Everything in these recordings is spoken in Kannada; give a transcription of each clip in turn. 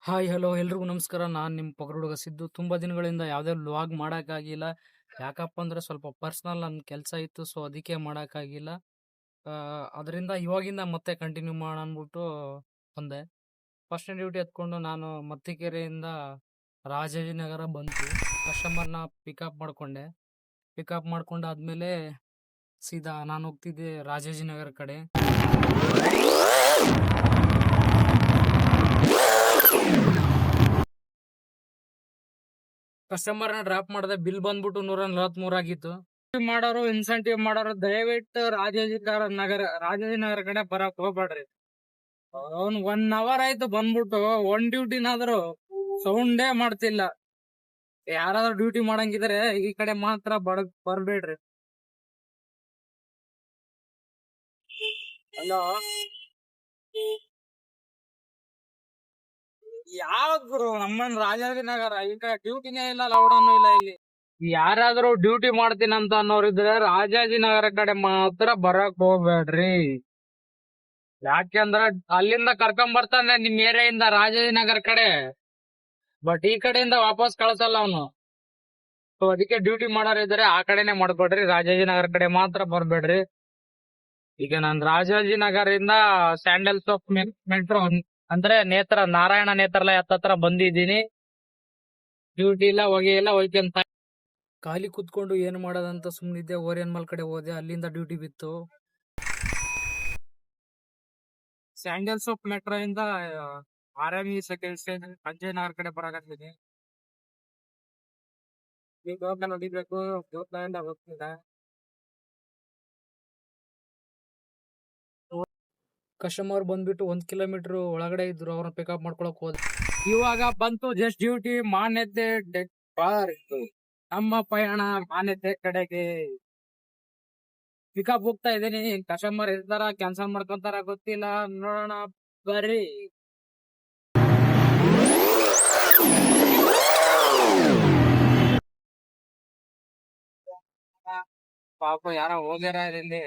ಹಾಯ್ ಹಲೋ ಎಲ್ರಿಗೂ ನಮಸ್ಕಾರ. ನಾನು ನಿಮ್ಮ ಪಗರುಡುಗ ಸಿದ್ದು. ತುಂಬ ದಿನಗಳಿಂದ ಯಾವುದೇ ವ್ಲಾಗ್ ಮಾಡೋಕ್ಕಾಗಿಲ್ಲ. ಯಾಕಪ್ಪ ಅಂದರೆ ಸ್ವಲ್ಪ ಪರ್ಸ್ನಲ್ ನನ್ನ ಕೆಲಸ ಇತ್ತು, ಸೊ ಅದಕ್ಕೆ ಮಾಡೋಕ್ಕಾಗಿಲ್ಲ. ಅದರಿಂದ ಇವಾಗಿಂದ ಮತ್ತೆ ಕಂಟಿನ್ಯೂ ಮಾಡೋಣ ಅಂದ್ಬಿಟ್ಟು ಬಂದೆ. ಫಸ್ಟ್ ಡ್ಯೂಟಿ ಎತ್ಕೊಂಡು ನಾನು ಮತ್ತಿಕೆರೆಯಿಂದ ರಾಜಾಜಿನಗರ ಬಂತು. ಕಸ್ಟಮರ್ನ ಪಿಕಪ್ ಮಾಡಿಕೊಂಡೆ. ಪಿಕಪ್ ಮಾಡ್ಕೊಂಡಾದ್ಮೇಲೆ ಸೀದಾ ನಾನು ಹೋಗ್ತಿದ್ದೆ ರಾಜಾಜಿನಗರ ಕಡೆ. ಕಸ್ಟಮರ್ನ ಡ್ರಾಪ್ ಮಾಡಿದೆ. ಬಿಲ್ ಬಂದ್ಬಿಟ್ಟು 143 ಆಗಿತ್ತು. ಮಾಡೋರು ಇನ್ಸೆಂಟಿವ್ ಮಾಡೋರು ದಯವಿಟ್ಟು ರಾಜಾಜಿನಗರ ಕಡೆ ಬರಕ್ ಹೋಗ್ಬೇಡ್ರಿ. ಅವ್ನ್ 1 ಅವರ್ ಆಯ್ತು ಬಂದ್ಬಿಟ್ಟು ಒನ್ ಡ್ಯೂಟಿನಾದ್ರು ಸೌಂಡೇ ಮಾಡ್ತಿಲ್ಲ. ಯಾರಾದ್ರೂ ಡ್ಯೂಟಿ ಮಾಡಂಗಿದ್ರೆ ಈ ಕಡೆ ಮಾತ್ರ ಬರ್ಬೇಡ್ರಿ. ಹಲೋ, ಯಾವ್ದು ಗುರು ನಮ್ಮನ್ ರಾಜಾಜಿನಗರ ಈಗ ಡ್ಯೂಟಿನೇ ಇಲ್ಲ, ಲೌಡನ್ನು ಇಲ್ಲ. ಇಲ್ಲಿ ಯಾರಾದ್ರೂ ಡ್ಯೂಟಿ ಮಾಡ್ತೀನಂತ ಅನ್ನೋರಿದ್ರೆ ರಾಜಾಜಿನಗರ ಕಡೆ ಮಾತ್ರ ಬರಕ್ ಹೋಗ್ಬೇಡ್ರಿ. ಯಾಕೆಂದ್ರ ಅಲ್ಲಿಂದ ಕರ್ಕೊಂಡ್ ಬರ್ತಾನೆ ನಿಮ್ ಏರಿಯಾಯಿಂದ ರಾಜಾಜಿನಗರ ಕಡೆ, ಬಟ್ ಈ ಕಡೆಯಿಂದ ವಾಪಸ್ ಕಳ್ಸಲ್ಲ ಅವನು. ಸೊ ಅದಕ್ಕೆ ಡ್ಯೂಟಿ ಮಾಡೋರಿದ್ರೆ ಆ ಕಡೆನೆ ಮಾಡ್ಕೊಡ್ರಿ, ರಾಜಾಜಿನಗರ ಕಡೆ ಮಾತ್ರ ಬರ್ಬೇಡ್ರಿ. ಈಗ ನಾನ್ ರಾಜಾಜಿನಗರಿಂದ ಸ್ಯಾಂಡಲ್ ಸೋಪ್ ಮೆಟ್ರೋ ಅಂದ್ರೆ ನಾರಾಯಣ ನೇತ್ರಾಲಯ ಹತ್ತತ್ರ ಬಂದಿದ್ದೀನಿ. ಡ್ಯೂಟಿ ಇಲ್ಲ, ಹೊಗೆ ಇಲ್ಲ, ಹೋಯ್ಕಂತ ಖಾಲಿ ಕುತ್ಕೊಂಡು ಏನ್ ಮಾಡೋದಂತ ಸುಮ್ನಿದ್ದೆ. ಓರಿಯನ್ ಮಾಲ್ ಕಡೆ ಹೋದೆ, ಅಲ್ಲಿಂದ ಡ್ಯೂಟಿ ಬಿತ್ತು. ಸ್ಯಾಂಡಲ್ ಸೋಪ್ ಮೆಟ್ರೋ ಇಂದ ಆರ್ಎಂಇ ಸೆಕೆಂಡ್ ಸ್ಟೇಷನ್ ಸಂಜಯನಗರ ಕಡೆ ಬರಾಕತ್ತೀನಿ. ಈಗ ಹೋಗ್ತಾನೆ ಹೊಡಿಬೇಕು, ಹೋಗ್ತಿದ್ದ. ಕಸ್ಟಮರ್ ಬಂದ್ಬಿಟ್ಟು 1 ಕಿಲೋಮೀಟರ್ ಒಳಗಡೆ ಇದ್ರು, ಅವ್ರನ್ನ ಪಿಕಪ್ ಮಾಡ್ಕೊಳಕ್ ಹೋದೆ. ಇವಾಗ ಬಂತು ಜಸ್ಟ್ ಡ್ಯೂಟಿ ಮಾನ್ಯತೆ ಇತ್ತು. ನಮ್ಮ ಪಯಣ ಮಾನ್ಯತೆ ಕಡೆಗೆ. ಪಿಕಪ್ ಹೋಗ್ತಾ ಇದ್ದೀನಿ. ಕಸ್ಟಮರ್ ಇರ್ತಾರ, ಕ್ಯಾನ್ಸಲ್ ಮಾಡ್ಕೊಂತಾರ ಗೊತ್ತಿಲ್ಲ, ನೋಡೋಣ ಬರ್ರಿ. ಪಾಪ ಯಾರ ಹೋಗ್ಯಾರ ಇಲ್ಲಿ.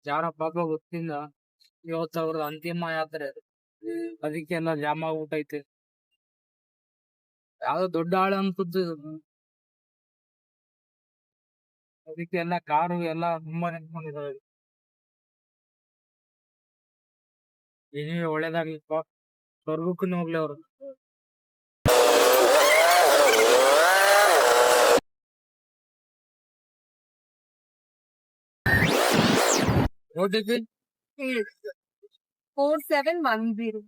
ಯಾರ ಪಾಪ ಗೊತ್ತಿಲ್ಲ. ಇವತ್ತು ಅವ್ರದ್ದು ಅಂತಿಮ ಯಾತ್ರೆ, ಅದಕ್ಕೆಲ್ಲ ಜಾಮ್ ಆಗ್ಬಿಟ್ಟೈತೆ. ಯಾವ್ದೋ ದೊಡ್ಡ ಆಳು ಅನ್ಸುತ್ತೆ. ಅದಕ್ಕೆ ಎಲ್ಲ ಕಾರು ಎಲ್ಲ ತುಂಬಾ ನಿಂತ್ಕೊಂಡಿದಾವೆ. ಏನೇ ಒಳ್ಳೇದಾಗ್ಲಿಪ್ಪ, ಸ್ವರ್ಗಕ್ಕೂ ಹೋಗ್ಲಿ ಅವ್ರು. OTP 4710.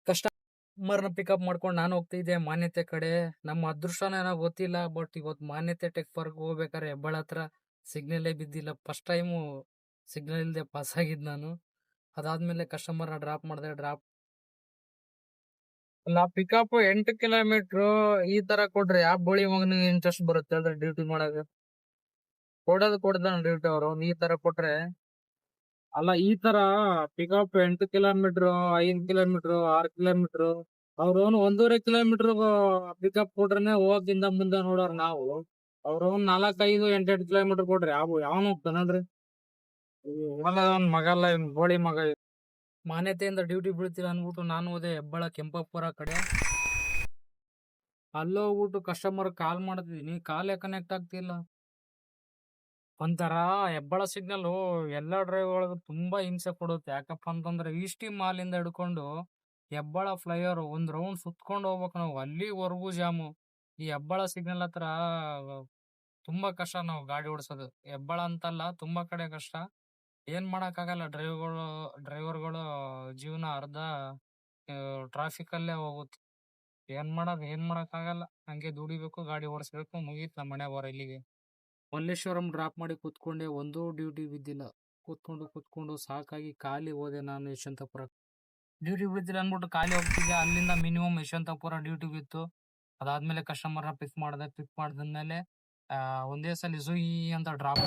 ಕಸ್ಟಮರ್ನ ಪಿಕಪ್ ಮಾಡ್ಕೊಂಡು ನಾನು ಹೋಗ್ತಿದ್ದೆ ಮಾನ್ಯತೆ ಕಡೆ. ನಮ್ಮ ಅದೃಷ್ಟನ ಏನೋ ಗೊತ್ತಿಲ್ಲ, ಬಟ್ ಇವತ್ತು ಮಾನ್ಯತೆ ಟೆಕ್ ಪಾರ್ಕ್ ಹೋಗ್ಬೇಕಾರೆ ಹೆಬ್ಬಾಳ ಹತ್ರ ಸಿಗ್ನಲೇ ಬಿದ್ದಿಲ್ಲ. ಫಸ್ಟ್ ಟೈಮು ಸಿಗ್ನಲ್ ಇಲ್ಲದೆ ಪಾಸ್ ಆಗಿದ್ ನಾನು. ಅದಾದ್ಮೇಲೆ ಕಸ್ಟಮರ್ನ ಡ್ರಾಪ್ ಮಾಡಿದೆ. ಅಲ್ಲ, ಪಿಕಪ್ 8 ಕಿಲೋಮೀಟರ್ ಈ ತರ ಕೊಡ್ರಿ, ಯಾವ ಬೋಳಿ ಮಗನಿಗೆ ಇಂಟ್ರೆಸ್ಟ್ ಬರುತ್ತೆ ಅಲ್ರಿ ಡ್ಯೂಟಿ ಮಾಡಾಕ? ಕೊಡ್ತಾನ ಡ್ಯೂಟಿ ಅವರು ಈ ತರ ಕೊಟ್ರೆ. ಅಲ್ಲ, ಈ ತರ ಪಿಕಪ್ 8 ಕಿಲೋಮೀಟರ್, 5 ಕಿಲೋಮೀಟರ್, 6 ಕಿಲೋಮೀಟರ್, ಅವ್ರವ್ನು 1.5 ಕಿಲೋಮೀಟರ್ ಪಿಕಪ್ ಕೊಟ್ರೆ ಹೋಗಿಂದ ಮುಂದೆ ನೋಡೋರ್ ನಾವು. ಅವ್ರವ್ನು 4, 5, 8 ಕಿಲೋಮೀಟರ್ ಕೊಡ್ರಿ, ಯಾವನ್ ಹೋಗ್ತಾನಲ್ರಿ? ಒಂದ್ ಮಗ ಅಲ್ಲ, ಇವ್ನ್ ಬೋಳಿ ಮಗ. ಮಾನ್ಯತೆಯಿಂದ ಡ್ಯೂಟಿ ಬೀಳ್ತಿಲ್ಲ ಅನ್ಬಿಟ್ಟು ನಾನು ಹೋದೆ ಹೆಬ್ಬಾಳ ಕೆಂಪಾಪುರ ಕಡೆ. ಅಲ್ಲೋಗ್ಬಿಟ್ಟು ಕಸ್ಟಮರ್ ಕಾಲ್ ಮಾಡ್ತಿದೀನಿ, ಕಾಲೇ ಕನೆಕ್ಟ್ ಆಗ್ತಿಲ್ಲ. ಒಂಥರ ಹೆಬ್ಬಾಳ ಸಿಗ್ನಲ್ ಎಲ್ಲ ಡ್ರೈವರ್ಗಳಿಗೂ ತುಂಬಾ ಹಿಂಸೆ ಕೊಡುತ್ತೆ. ಯಾಕಪ್ಪ ಅಂತಂದ್ರೆ ಈಸ್ಟಿ ಮಾಲಿಂದ ಹಿಡ್ಕೊಂಡು ಹೆಬ್ಬಾಳ ಫ್ಲೈಓವರ್ ಒಂದ್ ರೌಂಡ್ ಸುತ್ಕೊಂಡು ಹೋಗ್ಬೇಕು ನಾವು, ಅಲ್ಲಿವರೆಗೂ ಜಾಮು. ಈ ಹೆಬ್ಬಾಳ ಸಿಗ್ನಲ್ ಹತ್ರ ತುಂಬಾ ಕಷ್ಟ ನಾವು ಗಾಡಿ ಓಡಿಸೋದು. ಹೆಬ್ಬಾಳ ಅಂತಲ್ಲ, ತುಂಬಾ ಕಡೆ ಕಷ್ಟ. ಏನ್ ಮಾಡಕ್ಕಾಗಲ್ಲ, ಡ್ರೈವರ್ಗಳು ಜೀವನ ಅರ್ಧ ಟ್ರಾಫಿಕ್ ಅಲ್ಲೇ ಹೋಗುತ್ತೆ. ಏನ್ ಮಾಡಕ್ಕಾಗಲ್ಲ. ಹಂಗೆ ದುಡಿಬೇಕು, ಗಾಡಿ ಓಡಿಸ್ಬೇಕು, ಮುಗೀತ್ ನಮ್ಮ ಮನೆ ಬರ ಇಲ್ಲಿಗೆ. ಮಲ್ಲೇಶ್ವರಂ ಡ್ರಾಪ್ ಮಾಡಿ ಕೂತ್ಕೊಂಡೆ, ಒಂದೂ ಡ್ಯೂಟಿ ಬಿದ್ದಿಲ್ಲ. ಕೂತ್ಕೊಂಡು ಸಾಕಾಗಿ ಖಾಲಿ ಹೋದೆ ನಾನು ಯಶವಂತಪುರ. ಡ್ಯೂಟಿ ಬಿದ್ದಿಲ್ಲ ಅಂದ್ಬಿಟ್ಟು ಖಾಲಿ ಹೋಗ್ತಿದ್ದೆ. ಅಲ್ಲಿಂದ ಮಿನಿಮಮ್ ಯಶವಂತಪುರ ಡ್ಯೂಟಿ ಬಿತ್ತು. ಅದಾದ್ಮೇಲೆ ಕಸ್ಟಮರ್ನ ಪಿಕ್ ಮಾಡಿದ್ಮೇಲೆ ಒಂದೇ ಸಲ ಜುಯಿ ಅಂತ ಡ್ರಾಪ್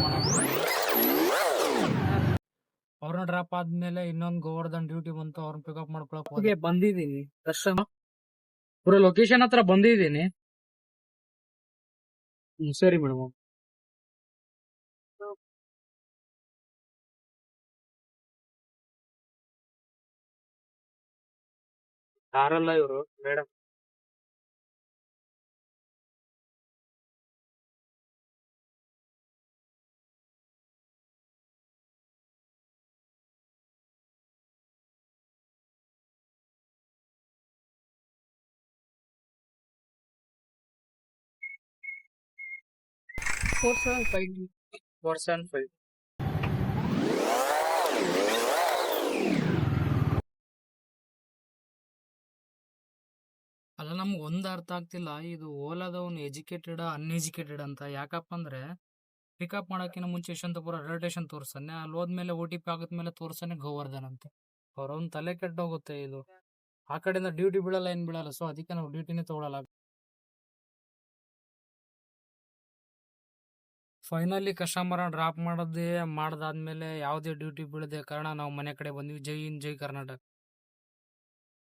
ಅವ್ರನ್ನ ಡ್ರಾಪ್ ಆದ್ಮೇಲೆ ಇನ್ನೊಂದು ಗೋವರ್ಧನ್ ಡ್ಯೂಟಿ ಬಂತು, ಅವ್ರನ್ನ ಪಿಕಪ್ ಮಾಡ್ಕೊಳಕ್ ಹೋಗಿ ಬಂದಿದ್ದೀನಿ. ಪೂರ ಲೊಕೇಶನ್ ಹತ್ರ ಬಂದಿದ್ದೀನಿ. ಸರಿ ಮೇಡಮ್. ಯಾರಲ್ಲ ಇವರು ಮೇಡಮ್. Four seven five 475. ಅಲ್ಲ, ನಮ್ಗೆ ಒಂದು ಅರ್ಥ ಆಗ್ತಿಲ್ಲ, ಇದು ಓಲಾದವನು ಎಜುಕೇಟೆಡ್ ಅನ್ಎಜುಕೇಟೆಡ್ ಅಂತ. ಯಾಕಪ್ಪ ಅಂದ್ರೆ ಪಿಕಪ್ ಮಾಡೋಕ್ಕಿಂತ ಮುಂಚೆ ಯಶವಂತಪುರ ರೈಲ್ವೆ ಸ್ಟೇಷನ್ ತೋರ್ಸನೆ, ಅಲ್ಲಿ ಹೋದ್ಮೇಲೆ ಓ ಟಿ ಪಿ ಆಗಿದ್ಮೇಲೆ ತೋರ್ಸನೆ ಗೋವರ್ಧನ್ ಅಂತ. ಅವ್ರೊಂದು ತಲೆ ಕೆಟ್ಟೋಗುತ್ತೆ ಇದು. ಆ ಕಡೆಯಿಂದ ಡ್ಯೂಟಿ ಬೀಳಲ್ಲ, ಏನ್ ಬೀಳಲ್ಲ, ಸೊ ಅದಕ್ಕೆ ನಾವು ಡ್ಯೂಟಿನೇ ತಗೊಳಲ್ಲ. ಫೈನಲಿ ಕಸ್ಟಮರ್ ಡ್ರಾಪ್ ಮಾಡಾದ್ಮೇಲೆ ಯಾವುದೇ ಡ್ಯೂಟಿ ಬೀಳದೆ ಕಾರಣ ನಾವು ಮನೆ ಕಡೆ ಬಂದ್ವಿ. ಜೈ ಹಿಂದ್, ಜೈ ಕರ್ನಾಟಕ.